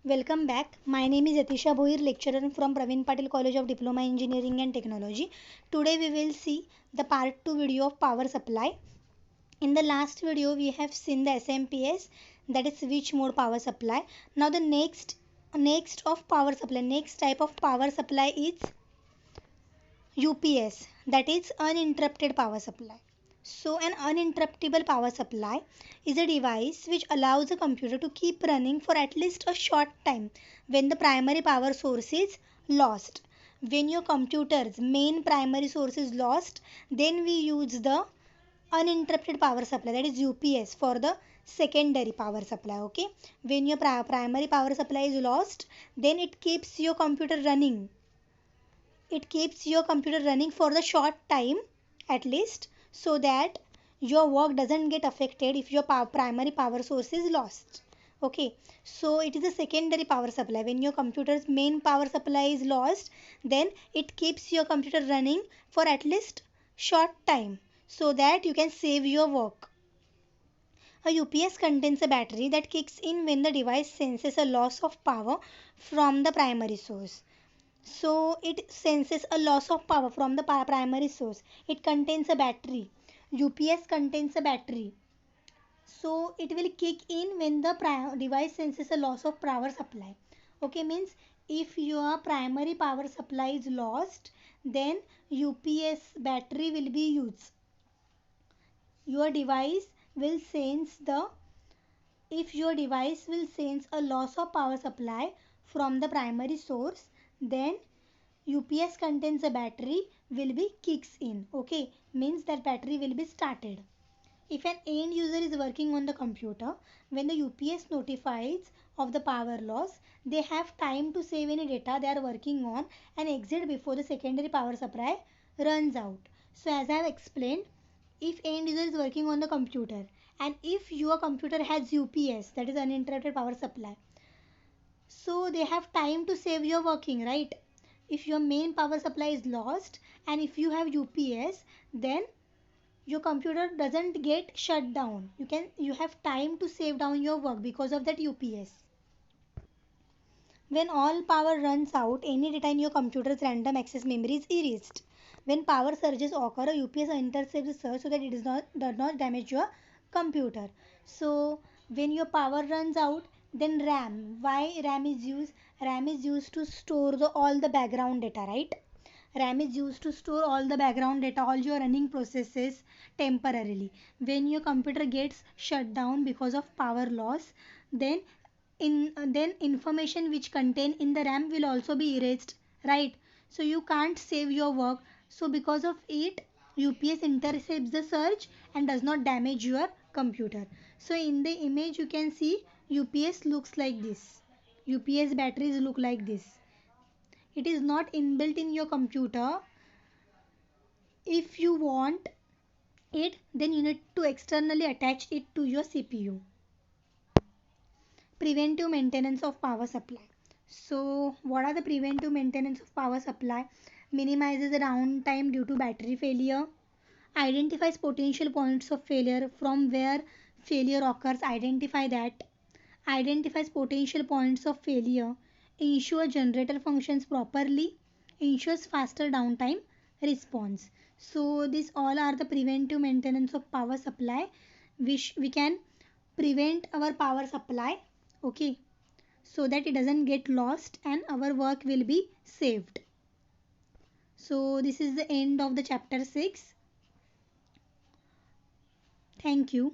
Welcome back. My name is Atisha Bhoir, lecturer from Praveen Patil College of Diploma Engineering and Technology. Today we will see the part 2 video of power supply. In the last video we have seen the SMPS, that is switch mode power supply. Now the next type of power supply is UPS, that is uninterrupted power supply. So an uninterruptible power supply is a device which allows a computer to keep running for at least a short time when the primary power source is lost. When your computer's main primary source is lost, then we use the uninterrupted power supply, that is UPS, for the secondary power supply. Okay, when your primary power supply is lost, then it keeps your computer running for the short time at least, so that your work doesn't get affected if your primary power source is lost. Okay, so it is a secondary power supply. When your computer's main power supply is lost, then it keeps your computer running for at least short time so that you can save your work. A UPS contains a battery that kicks in when the device senses a loss of power from the primary source. So it senses a loss of power from the primary source. It contains a battery. UPS contains a battery. So it will kick in when the device senses a loss of power supply. Okay, means if your primary power supply is lost, then UPS battery will be used. Your device will sense the If your device will sense a loss of power supply from the primary source, then UPS contains a battery will be kicks in. Okay, means that battery will be started. If an end user is working on the computer, when the UPS notifies of the power loss, they have time to save any data they are working on and exit before the secondary power supply runs out. So as I have explained, if end user is working on the computer and if your computer has UPS, that is uninterrupted power supply, so they have time to save your working, right? If your main power supply is lost and if you have UPS, then your computer doesn't get shut down. You have time to save down your work because of that UPS. When all power runs out, any data in your computer's random access memory is erased. When power surges occur, a UPS intercepts the surge so that it does not damage your computer. So when your power runs out, then RAM. Why RAM is used? RAM is used to store all the background data, right? RAM is used to store all the background data, all your running processes temporarily. When your computer gets shut down because of power loss, then then information which contain in the RAM will also be erased, right? So you can't save your work. So because of it, UPS intercepts the surge and does not damage your computer. So in the image you can see UPS looks like this. UPS batteries look like this. It is not inbuilt in your computer. If you want it, then you need to externally attach it to your CPU. Preventive maintenance of power supply. So what are the preventive maintenance of power supply? Minimizes the downtime due to battery failure, identifies potential points of failure from where failure occurs, identify that, identifies potential points of failure, ensure generator functions properly, ensures faster downtime response. So these all are the preventive maintenance of power supply, which we can prevent our power supply, okay, so that it doesn't get lost and our work will be saved. So this is the end of the chapter 6. Thank you.